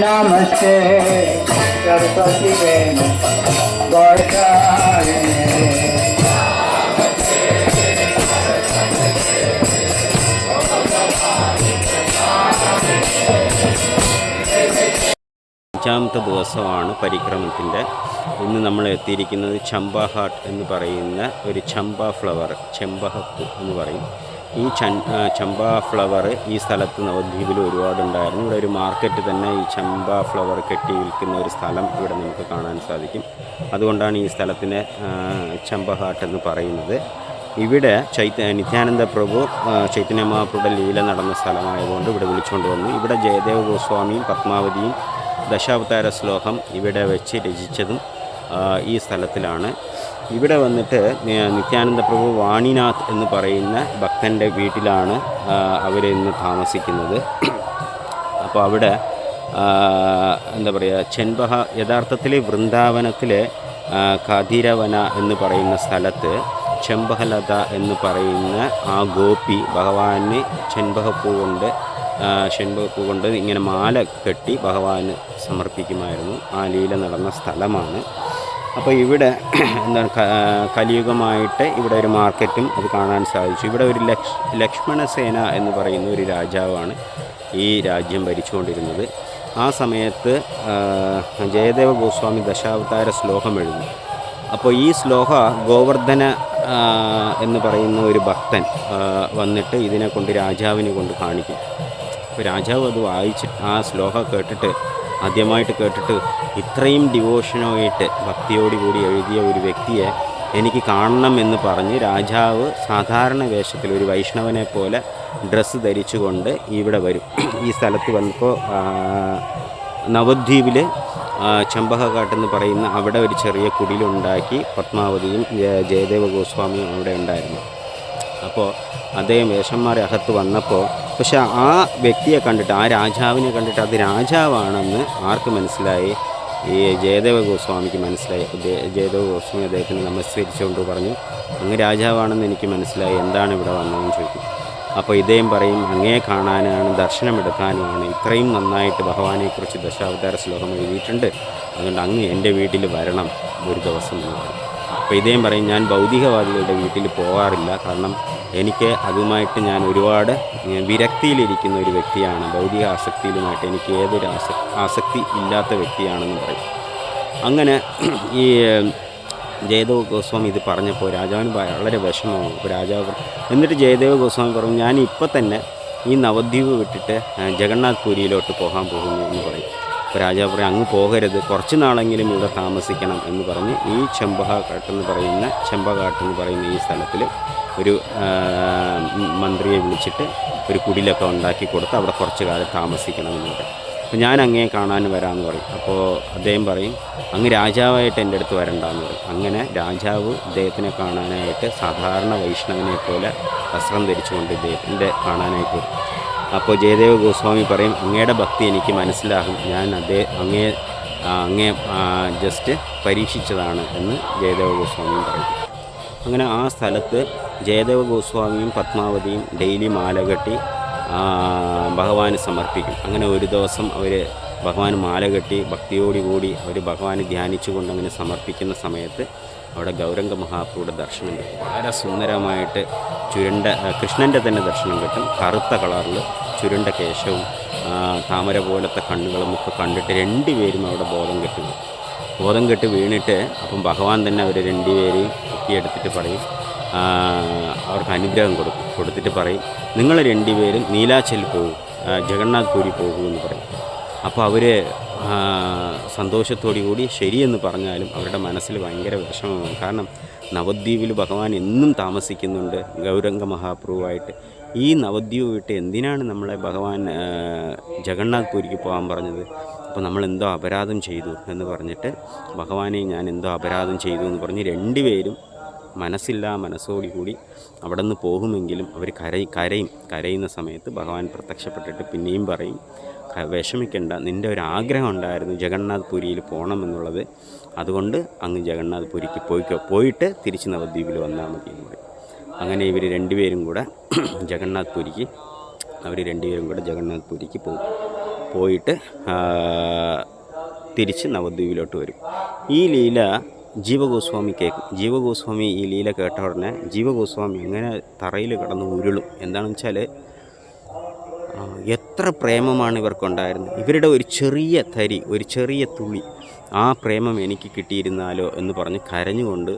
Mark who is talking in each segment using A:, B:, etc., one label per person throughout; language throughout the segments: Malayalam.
A: Namaste, Saraswati Devi, Gaurkari.
B: അഞ്ചാമത്തെ ദിവസമാണ് പരിക്രമത്തിൻ്റെ. ഇന്ന് നമ്മൾ എത്തിയിരിക്കുന്നത് ചമ്പാഹാട്ട് എന്ന് പറയുന്ന ഒരു ചമ്പ ഫ്ലവർ, ചെമ്പകപ്പൂ എന്ന് പറയും. ഈ ചമ്പ ഫ്ലവർ ഈ സ്ഥലത്ത് നവദ്വീപിൽ ഒരുപാടുണ്ടായിരുന്നു. ഇവിടെ ഒരു മാർക്കറ്റ് തന്നെ ഈ ചമ്പ ഫ്ലവർ കെട്ടി വിൽക്കുന്ന ഒരു സ്ഥലം ഇവിടെ നമുക്ക് കാണാൻ സാധിക്കും. അതുകൊണ്ടാണ് ഈ സ്ഥലത്തിനെ ചമ്പഹാട്ട് എന്ന് പറയുന്നത്. ഇവിടെ നിത്യാനന്ദ പ്രഭു ചൈതന്യ മഹാപ്രഭുയുടെ ലീല നടന്ന സ്ഥലമായതുകൊണ്ട് ഇവിടെ വിളിച്ചുകൊണ്ട് വന്നു. ഇവിടെ ജയദേവ ഗോസ്വാമിയും പത്മാവതിയും ദശാവതാര ശ്ലോകം ഇവിടെ വെച്ച് രചിച്ചതും ഈ സ്ഥലത്തിലാണ്. ഇവിടെ വന്നിട്ട് നിത്യാനന്ദ പ്രഭു വാണിനാഥ് എന്ന് പറയുന്ന ഭക്തൻ്റെ വീട്ടിലാണ് അവരിന്ന് താമസിക്കുന്നത്. അപ്പോൾ അവിടെ എന്താ പറയുക, ചെൻബഹ യഥാർത്ഥത്തിൽ വൃന്ദാവനത്തിലെ ഖാതിരവന എന്ന് പറയുന്ന സ്ഥലത്ത് ചെമ്പഹലത എന്ന് പറയുന്ന ആ ഗോപി ഭഗവാന് ചെമ്പകപ്പൂ കൊണ്ട് ഇങ്ങനെ മാല കെട്ടി ഭഗവാന് സമർപ്പിക്കുമായിരുന്നു. ആ ലീല നടന്ന സ്ഥലമാണ്. അപ്പോൾ ഇവിടെ എന്താണ് കലിയുഗമായിട്ട് ഇവിടെ ഒരു മാർക്കറ്റും അത് കാണാൻ സാധിച്ചു. ഇവിടെ ഒരു ലക്ഷ്മണസേന എന്ന് പറയുന്ന ഒരു രാജാവാണ് ഈ രാജ്യം ഭരിച്ചുകൊണ്ടിരുന്നത്. ആ സമയത്ത് ജയദേവ ഗോസ്വാമി ദശാവതാര ശ്ലോകം എഴുതി. അപ്പോൾ ഈ ശ്ലോക ഗോവർദ്ധന എന്ന് പറയുന്ന ഒരു ഭക്തൻ വന്നിട്ട് ഇതിനെ കൊണ്ട് രാജാവിനെ കൊണ്ട് കാണിക്കും. അപ്പോൾ രാജാവ് അത് വായിച്ചിട്ട് ആ ശ്ലോക ആദ്യമായിട്ട് കേട്ടിട്ട് ഇത്രയും ഡിവോഷനായിട്ട് ഭക്തിയോടുകൂടി എഴുതിയ ഒരു വ്യക്തിയെ എനിക്ക് കാണണം എന്ന് പറഞ്ഞ് രാജാവ് സാധാരണ വേഷത്തിൽ ഒരു വൈഷ്ണവനെ പോലെ ഡ്രസ്സ് ധരിച്ചുകൊണ്ട് ഇവിടെ വരും. ഈ സ്ഥലത്ത് വന്നപ്പോൾ നവദ്വീപിൽ ചമ്പകഘാട്ടെന്ന് പറയുന്ന അവിടെ ഒരു ചെറിയ കുടിലുണ്ടാക്കി പത്മാവതിയും ജയദേവ ഗോസ്വാമിയും അവിടെ ഉണ്ടായിരുന്നു. അപ്പോൾ അദ്ദേഹം വേഷന്മാരെ അകത്ത് വന്നപ്പോൾ പക്ഷെ ആ വ്യക്തിയെ കണ്ടിട്ട്, ആ രാജാവിനെ കണ്ടിട്ട് അത് രാജാവാണെന്ന് ആർക്ക് മനസ്സിലായി? ഈ ജയദേവ ഗോസ്വാമിക്ക് മനസ്സിലായി. ജയദേവ ഗോസ്വാമി അദ്ദേഹത്തിന് നമസ്കരിച്ചുകൊണ്ട് പറഞ്ഞു, അങ്ങ് രാജാവാണെന്ന് എനിക്ക് മനസ്സിലായി, എന്താണ് ഇവിടെ വന്നതെന്ന് ചോദിക്കും. അപ്പോൾ ഇദ്ദേഹം പറയും, അങ്ങയെ കാണാനാണ്, ദർശനമെടുക്കാനുമാണ്, ഇത്രയും നന്നായിട്ട് ഭഗവാനെക്കുറിച്ച് ദശാവതാര ശ്ലോകം എഴുതിയിട്ടുണ്ട്, അതുകൊണ്ട് അങ്ങ് എൻ്റെ വീട്ടിൽ വരണം ഒരു ദിവസം എന്ന് പറയും. അപ്പോൾ ഇദ്ദേഹം പറയും, ഞാൻ ഭൗതികവാദികളുടെ വീട്ടിൽ പോകാറില്ല, കാരണം എനിക്ക് അതുമായിട്ട് ഞാൻ ഒരുപാട് വിരക്തിയിലിരിക്കുന്ന ഒരു വ്യക്തിയാണ്, ഭൗതിക ആസക്തിയിലുമായിട്ട് എനിക്ക് ഏതൊരു ആസക്തി ഇല്ലാത്ത വ്യക്തിയാണെന്ന് പറയും. അങ്ങനെ ഈ ജയദേവ ഗോസ്വാമി ഇത് പറഞ്ഞപ്പോൾ രാജാവിന് വളരെ വിഷമമാണ്. അപ്പോൾ രാജാവ് എന്നിട്ട് ജയദേവ ഗോസ്വാമി പറഞ്ഞു, ഞാൻ ഇപ്പോൾ തന്നെ ഈ നവദ്വീപ് വിട്ടിട്ട് ജഗന്നാഥ് പുരിയിലോട്ട് പോകാൻ പോകുന്നു എന്ന് പറയും. അപ്പോൾ രാജാവ് പറയും, അങ്ങ് പോകരുത്, കുറച്ച് നാളെങ്കിലും ഇവിടെ താമസിക്കണം എന്ന് പറഞ്ഞ് ഈ ചെമ്പകാട്ട് എന്ന് പറയുന്ന ഈ സ്ഥലത്തിൽ ഒരു മന്ത്രിയെ വിളിച്ചിട്ട് ഒരു കുടിലൊക്കെ ഉണ്ടാക്കി കൊടുത്ത് അവിടെ കുറച്ച് കാലം താമസിക്കണമെന്ന് പറയും. അപ്പോൾ ഞാൻ അങ്ങയെ കാണാൻ വരാമെന്ന് പറയും. അപ്പോൾ അദ്ദേഹം പറയും അങ്ങ് രാജാവായിട്ട് എൻ്റെ അടുത്ത് വരണ്ടെന്ന് പറയും. അങ്ങനെ രാജാവ് ഇദ്ദേഹത്തിനെ കാണാനായിട്ട് സാധാരണ വൈഷ്ണവനെ പോലെ വസ്ത്രം ധരിച്ചുകൊണ്ട് ഇദ്ദേഹത്തിൻ്റെ കാണാനായിട്ട് വരും. അപ്പോൾ ജയദേവ ഗോസ്വാമി പറയും അങ്ങയുടെ ഭക്തി എനിക്ക് മനസ്സിലാകും, ഞാൻ അങ്ങേ ജസ്റ്റ് പരീക്ഷിച്ചതാണ് എന്ന് ജയദേവ ഗോസ്വാമിയും പറയും. അങ്ങനെ ആ സ്ഥലത്ത് ജയദേവ ഗോസ്വാമിയും പത്മാവതിയും ഡെയിലി മാല കെട്ടി ഭഗവാന് സമർപ്പിക്കും. അങ്ങനെ ഒരു ദിവസം അവർ ഭഗവാന് മാല കെട്ടി ഭക്തിയോടുകൂടി അവർ ഭഗവാനെ ധ്യാനിച്ചുകൊണ്ട് അങ്ങനെ സമർപ്പിക്കുന്ന സമയത്ത് അവിടെ ഗൗരംഗ മഹാപ്രഭുയുടെ ദർശനം കിട്ടും. വളരെ സുന്ദരമായിട്ട് കൃഷ്ണൻ്റെ തന്നെ ദർശനം കിട്ടും. കറുത്ത കളറിൽ ചുരുണ്ട കേശവും താമര പോലത്തെ കണ്ണുകളും ഒക്കെ കണ്ടിട്ട് രണ്ടുപേരും അവിടെ ബോധം കെട്ട് വീണിട്ട് അപ്പം ഭഗവാൻ തന്നെ അവർ രണ്ടുപേരെയും പൊക്കിയെടുത്തിട്ട് പറയും, അവർക്ക് അനുഗ്രഹം കൊടുത്തിട്ട് പറയും നിങ്ങൾ രണ്ടുപേരും നീലാചൽ പോകും, ജഗന്നാഥ് പുരി പോകുമെന്ന് പറയും. അപ്പോൾ അവർ സന്തോഷത്തോടു കൂടി ശരിയെന്ന് പറഞ്ഞാലും അവരുടെ മനസ്സിൽ ഭയങ്കര വിഷമമാണ്. കാരണം നവദ്വീപിൽ ഭഗവാൻ എന്നും താമസിക്കുന്നുണ്ട് ഗൗരംഗ മഹാപ്രഭുവായിട്ട്. ഈ നവദ്വീപ് വിട്ട് എന്തിനാണ് നമ്മളെ ഭഗവാൻ ജഗന്നാഥ് പുരിക്ക് പോകാൻ പറഞ്ഞത്? അപ്പോൾ നമ്മൾ എന്തോ അപരാധം ചെയ്തു എന്ന് പറഞ്ഞിട്ട് ഭഗവാനെ ഞാൻ എന്തോ അപരാധം ചെയ്തു എന്ന് പറഞ്ഞ് രണ്ടുപേരും മനസ്സോടുകൂടി അവിടെ നിന്ന് പോകുമെങ്കിലും അവർ കരയുന്ന സമയത്ത് ഭഗവാൻ പ്രത്യക്ഷപ്പെട്ടിട്ട് പിന്നെയും പറയും വിഷമിക്കേണ്ട, നിൻ്റെ ഒരു ആഗ്രഹം ഉണ്ടായിരുന്നു ജഗന്നാഥ് പുരിയിൽ പോകണമെന്നുള്ളത്, അതുകൊണ്ട് അങ്ങ് ജഗന്നാഥ് പുരിക്ക് പോയിട്ട് തിരിച്ച് നവദ്വീപിൽ വന്നാൽ മതി എന്ന് പറയും. അങ്ങനെ ഇവർ രണ്ടുപേരും കൂടെ ജഗന്നാഥ് പുരിക്ക് പോയിട്ട് തിരിച്ച് നവദ്വീപിലോട്ട് വരും. ഈ ലീല ജീവഗോസ്വാമി കേൾക്കും. ജീവഗോസ്വാമി ഈ ലീല കേട്ട ഉടനെ ജീവഗോസ്വാമി അങ്ങനെ തറയിൽ കിടന്ന് ഉരുളും. എന്താണെന്ന് വെച്ചാൽ എത്ര പ്രേമമാണ് ഇവർക്കുണ്ടായിരുന്നത്. ഇവരുടെ ഒരു ചെറിയ തുള്ളി ആ പ്രേമം എനിക്ക് കിട്ടിയിരുന്നാലോ എന്ന് പറഞ്ഞ് കരഞ്ഞുകൊണ്ട്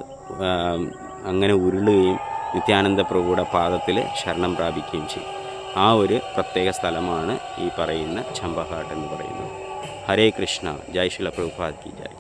B: അങ്ങനെ ഉരുളുകയും നിത്യാനന്ദ പ്രഭുയുടെ പാദത്തിൽ ശരണം പ്രാപിക്കുകയും ചെയ്യും. ആ ഒരു പ്രത്യേക സ്ഥലമാണ് ഈ പറയുന്ന ചമ്പഘാട്ട് എന്ന് പറയുന്നത്. ഹരേ കൃഷ്ണ. ജയ് ശ്രീല പ്രഭുപാദ് കി ജയ്.